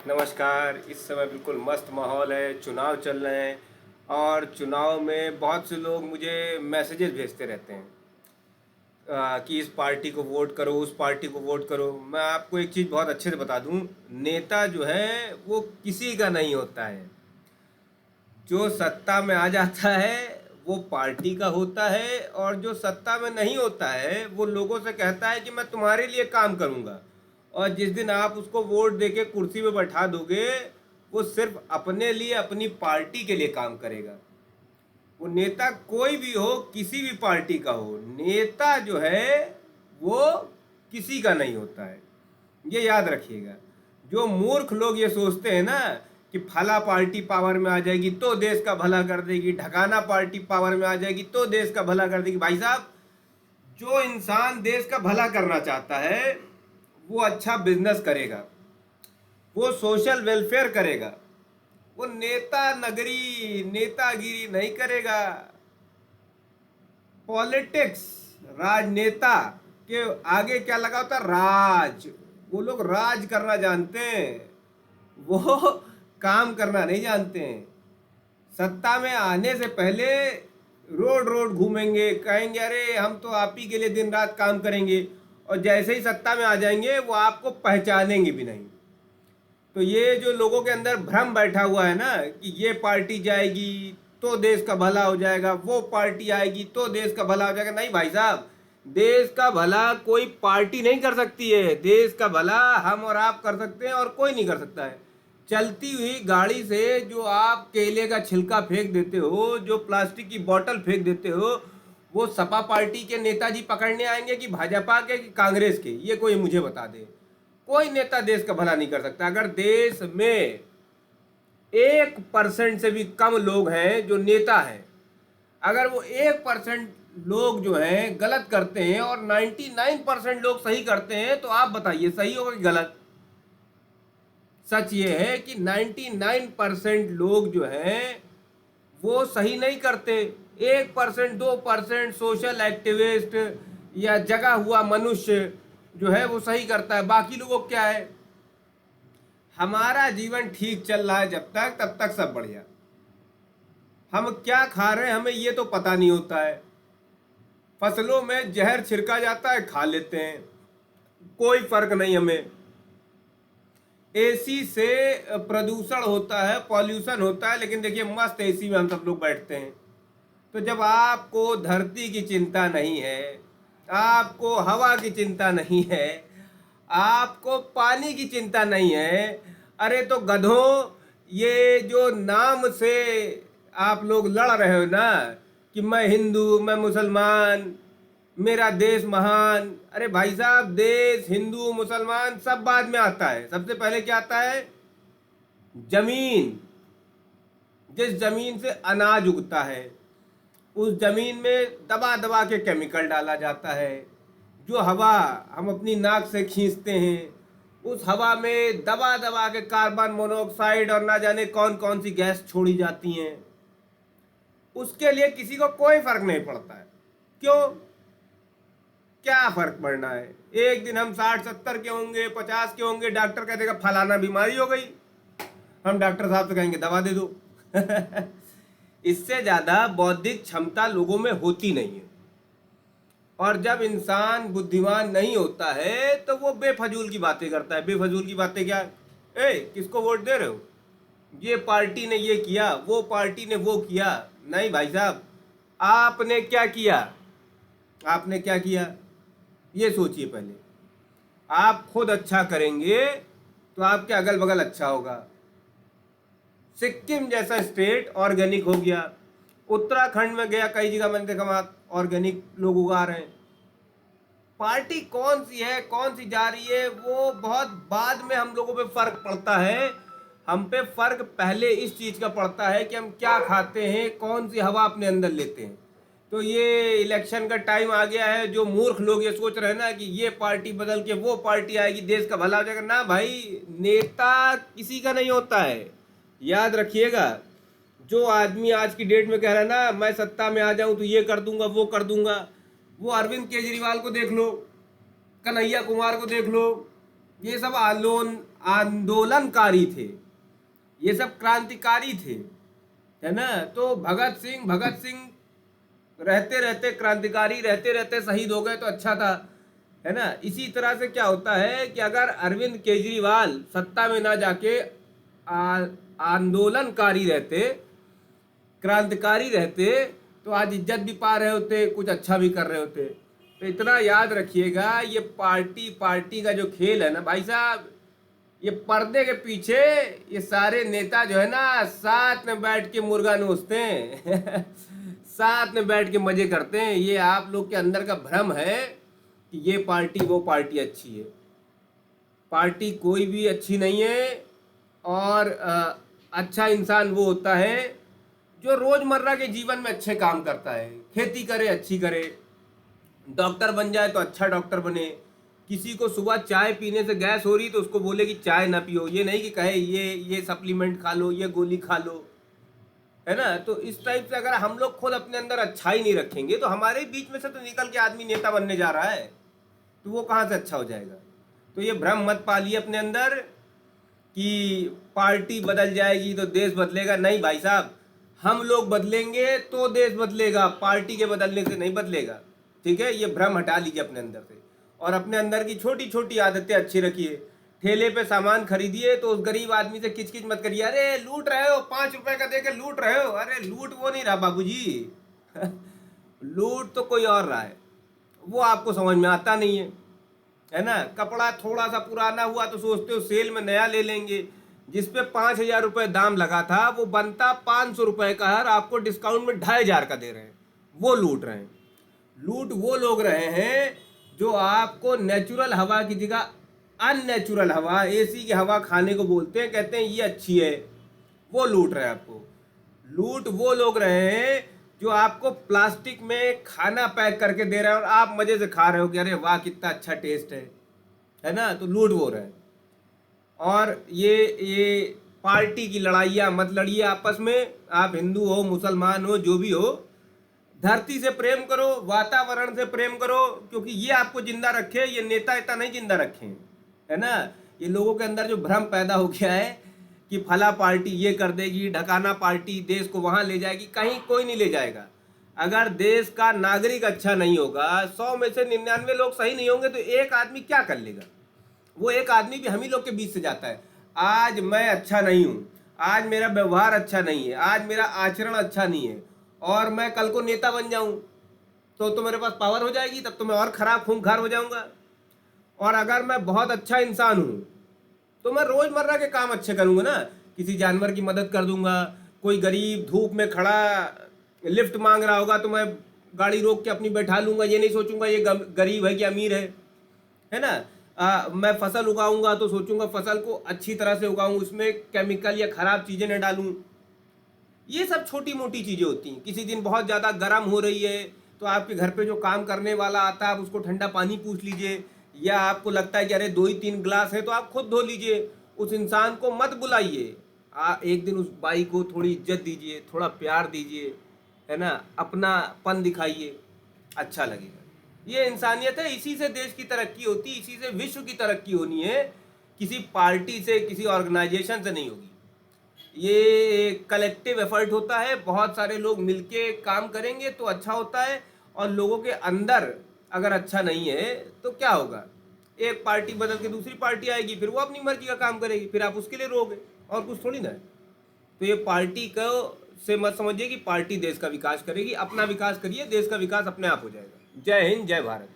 नमस्कार। इस समय बिल्कुल मस्त माहौल है, चुनाव चल रहे हैं और चुनाव में बहुत से लोग मुझे मैसेजेस भेजते रहते हैं कि इस पार्टी को वोट करो, उस पार्टी को वोट करो। मैं आपको एक चीज़ बहुत अच्छे से बता दूं, नेता जो है वो किसी का नहीं होता है। जो सत्ता में आ जाता है वो पार्टी का होता है, और जो सत्ता में नहीं होता है वो लोगों से कहता है कि मैं तुम्हारे लिए काम करूंगा। और जिस दिन आप उसको वोट देके कुर्सी पे बैठा दोगे, वो सिर्फ अपने लिए, अपनी पार्टी के लिए काम करेगा। वो नेता कोई भी हो, किसी भी पार्टी का हो, नेता जो है वो किसी का नहीं होता है। ये याद रखिएगा। जो मूर्ख लोग ये सोचते हैं ना कि फला पार्टी पावर में आ जाएगी तो देश का भला कर देगी, ढकाना पार्टी पावर में आ जाएगी तो देश का भला कर देगी। भाई साहब, जो इंसान देश का भला करना चाहता है वो अच्छा बिजनेस करेगा, वो सोशल वेलफेयर करेगा, वो नेता नगरी नेतागिरी नहीं करेगा। पॉलिटिक्स, राजनेता के आगे क्या लगा होता है? राज। वो लोग राज करना जानते हैं, वो काम करना नहीं जानते हैं। सत्ता में आने से पहले रोड रोड घूमेंगे, कहेंगे अरे हम तो आप ही के लिए दिन रात काम करेंगे, और जैसे ही सत्ता में आ जाएंगे वो आपको पहचानेंगे भी नहीं। तो ये जो लोगों के अंदर भ्रम बैठा हुआ है ना कि ये पार्टी जाएगी तो देश का भला हो जाएगा, वो पार्टी आएगी तो देश का भला हो जाएगा, नहीं भाई साहब। देश का भला कोई पार्टी नहीं कर सकती है। देश का भला हम और आप कर सकते हैं और कोई नहीं कर सकता है। चलती हुई गाड़ी से जो आप केले का छिलका फेंक देते हो, जो प्लास्टिक की बोतल फेंक देते हो, वो सपा पार्टी के नेताजी पकड़ने आएंगे कि भाजपा के कि कांग्रेस के? ये कोई मुझे बता दे। कोई नेता देश का भला नहीं कर सकता। अगर देश में 1% से भी कम लोग हैं जो नेता हैं, अगर वो 1% लोग जो हैं गलत करते हैं और 99% लोग सही करते हैं, तो आप बताइए सही होगा कि गलत? सच ये है कि 99% लोग जो हैं वो सही नहीं करते। 1%, 2% सोशल एक्टिविस्ट या जगा हुआ मनुष्य जो है वो सही करता है। बाकी लोगों को क्या है? हमारा जीवन ठीक चल रहा है जब तक, तब तक सब बढ़िया। हम क्या खा रहे हैं हमें ये तो पता नहीं होता है। फसलों में जहर छिड़का जाता है, खा लेते हैं, कोई फर्क नहीं हमें। एसी से प्रदूषण होता है, पॉल्यूशन होता है, लेकिन देखिए मस्त एसी में हम सब लोग बैठते हैं। तो जब आपको धरती की चिंता नहीं है, आपको हवा की चिंता नहीं है, आपको पानी की चिंता नहीं है, अरे तो गधों, ये जो नाम से आप लोग लड़ रहे हो ना कि मैं हिंदू, मैं मुसलमान, मेरा देश महान। अरे भाई साहब, देश, हिंदू, मुसलमान सब बाद में आता है। सबसे पहले क्या आता है? जमीन। जिस जमीन से अनाज उगता है, उस जमीन में दबा दबा के केमिकल डाला जाता है। जो हवा हम अपनी नाक से खींचते हैं, उस हवा में दबा दबा के कार्बन मोनोऑक्साइड और ना जाने कौन कौन सी गैस छोड़ी जाती हैं। उसके लिए किसी को कोई फर्क नहीं पड़ता है। क्यों? क्या फर्क पड़ना है? एक दिन हम 60-70 के होंगे, 50 के होंगे, डॉक्टर कह देगा फलाना बीमारी हो गई, हम डॉक्टर साहब से कहेंगे दवा दे दो। इससे ज्यादा बौद्धिक क्षमता लोगों में होती नहीं है। और जब इंसान बुद्धिमान नहीं होता है तो वो बेफजूल की बातें करता है। बेफजूल की बातें क्या? किसको वोट दे रहे हो? ये पार्टी ने ये किया, वो पार्टी ने वो किया। नहीं भाई साहब, आपने क्या किया? आपने क्या किया ये सोचिए पहले। आप खुद अच्छा करेंगे तो आपके अगल बगल अच्छा होगा। सिक्किम जैसा स्टेट ऑर्गेनिक हो गया, उत्तराखंड में गया, कई जगह मैंने देखा वहाँ ऑर्गेनिक लोग उगा रहे हैं। पार्टी कौन सी है, कौन सी जा रही है, वो बहुत बाद में हम लोगों पे फर्क पड़ता है। हम पे फर्क पहले इस चीज़ का पड़ता है कि हम क्या खाते हैं, कौन सी हवा अपने अंदर लेते हैं। तो ये इलेक्शन का टाइम आ गया है। जो मूर्ख लोग ये सोच रहे हैं ना कि ये पार्टी बदल के वो पार्टी आएगी, देश का भला हो जाएगा, ना भाई, नेता किसी का नहीं होता है। याद रखिएगा। जो आदमी आज की डेट में कह रहा है ना मैं सत्ता में आ जाऊं तो ये कर दूंगा, वो कर दूंगा, वो अरविंद केजरीवाल को देख लो, कन्हैया कुमार को देख लो, ये सब आंदोलनकारी थे, ये सब क्रांतिकारी थे, है ना। तो भगत सिंह रहते रहते क्रांतिकारी, रहते रहते शहीद हो गए तो अच्छा था, है ना। इसी तरह से क्या होता है कि अगर अरविंद केजरीवाल सत्ता में ना जाके आंदोलनकारी रहते, क्रांतिकारी रहते, तो आज इज्जत भी पा रहे होते, कुछ अच्छा भी कर रहे होते। तो इतना याद रखिएगा, ये पार्टी का जो खेल है ना भाई साहब, ये पर्दे के पीछे ये सारे नेता जो है ना साथ में बैठ के मुर्गा नोचते हैं साथ में बैठ के मजे करते हैं। ये आप लोग के अंदर का भ्रम है कि ये पार्टी वो पार्टी अच्छी है। पार्टी कोई भी अच्छी नहीं है। और अच्छा इंसान वो होता है जो रोजमर्रा के जीवन में अच्छे काम करता है, खेती करे अच्छी करे, डॉक्टर बन जाए तो अच्छा डॉक्टर बने। किसी को सुबह चाय पीने से गैस हो रही तो उसको बोले कि चाय ना पियो, ये नहीं कि कहे ये सप्लीमेंट खा लो, ये गोली खा लो, है ना। तो इस टाइप से अगर हम लोग खुद अपने अंदर अच्छाई नहीं रखेंगे तो हमारे बीच में से तो निकल के आदमी नेता बनने जा रहा है, तो वो कहाँ से अच्छा हो जाएगा। तो ये भ्रम मत पालिए अपने अंदर कि पार्टी बदल जाएगी तो देश बदलेगा। नहीं भाई साहब, हम लोग बदलेंगे तो देश बदलेगा, पार्टी के बदलने से नहीं बदलेगा। ठीक है, ये भ्रम हटा लीजिए अपने अंदर से और अपने अंदर की छोटी छोटी आदतें अच्छी रखिए। ठेले पे सामान खरीदिए तो उस गरीब आदमी से किचकिच मत करिए, अरे लूट रहे हो, 5 रुपए का देके लूट रहे हो। अरे लूट वो नहीं रहा बाबूजी लूट तो कोई और रहा है, वो आपको समझ में आता नहीं है ना। कपड़ा थोड़ा सा पुराना हुआ तो सोचते हो सेल में नया ले लेंगे, जिसपे 5,000 रुपये दाम लगा था वो बनता 500 रुपये का है, आपको डिस्काउंट में 2,500 का दे रहे हैं। वो लूट रहे हैं। लूट वो लोग रहे हैं जो आपको नेचुरल हवा की जगह अननेचुरल हवा, एसी की हवा खाने को बोलते हैं, कहते हैं ये अच्छी है, वो लूट रहे हैं आपको। लूट वो लोग रहे हैं जो आपको प्लास्टिक में खाना पैक करके दे रहे हैं और आप मजे से खा रहे हो कि अरे वाह कितना अच्छा टेस्ट है ना। तो लूट वो रहे हैं। और ये पार्टी की लड़ाइयाँ मत लड़िए आपस में। आप हिंदू हो, मुसलमान हो, जो भी हो, धरती से प्रेम करो, वातावरण से प्रेम करो, क्योंकि ये आपको जिंदा रखे, ये नेता इतना नहीं जिंदा रखे, है ना। ये लोगों के अंदर जो भ्रम पैदा हो गया है कि फला पार्टी ये कर देगी, ढकाना पार्टी देश को वहां ले जाएगी, कहीं कोई नहीं ले जाएगा। अगर देश का नागरिक अच्छा नहीं होगा, 100 में से 99 लोग सही नहीं होंगे, तो एक आदमी क्या कर लेगा। वो एक आदमी भी हम ही लोग के बीच से जाता है। आज मैं अच्छा नहीं हूँ, आज मेरा व्यवहार अच्छा नहीं है, आज मेरा आचरण अच्छा नहीं है, और मैं कल को नेता बन जाऊं तो मेरे पास पावर हो जाएगी, तब तो मैं और खराब खूंखार हो जाऊंगा। और अगर मैं बहुत अच्छा इंसान हूं तो मैं रोजमर्रा के काम अच्छे करूंगा ना, किसी जानवर की मदद कर दूंगा, कोई गरीब धूप में खड़ा लिफ्ट मांग रहा होगा तो मैं गाड़ी रोक के अपनी बैठा लूंगा, ये नहीं सोचूंगा ये गरीब है कि अमीर है ना। मैं फसल उगाऊंगा तो सोचूंगा फसल को अच्छी तरह से उगाऊं, उसमें केमिकल या खराब चीजें न डालूं। ये सब छोटी मोटी चीजें होती हैं। किसी दिन बहुत ज्यादा गर्म हो रही है तो आपके घर पे जो काम करने वाला आता है आप उसको ठंडा पानी पूछ लीजिए, या आपको लगता है कि अरे 2 ही 3 गिलास है तो आप खुद धो लीजिए। उस इंसान को मत बुलाइए, एक दिन उस बाई को थोड़ी इज्जत दीजिए, थोड़ा प्यार दीजिए, है ना, अपनापन दिखाइए, अच्छा लगेगा। ये इंसानियत है। इसी से देश की तरक्की होती, इसी से विश्व की तरक्की होनी है, किसी पार्टी से, किसी ऑर्गेनाइजेशन से नहीं होगी। ये कलेक्टिव एफर्ट होता है, बहुत सारे लोग मिलके काम करेंगे तो अच्छा होता है। और लोगों के अंदर अगर अच्छा नहीं है तो क्या होगा, एक पार्टी बदल के दूसरी पार्टी आएगी, फिर वो अपनी मर्जी का काम करेगी, फिर आप उसके लिए रोगे, और कुछ थोड़ी ना है। तो ये पार्टी को से मत समझिए कि पार्टी देश का विकास करेगी, अपना विकास करिए, देश का विकास अपने आप हो जाएगा। जय हिंद, जय भारत।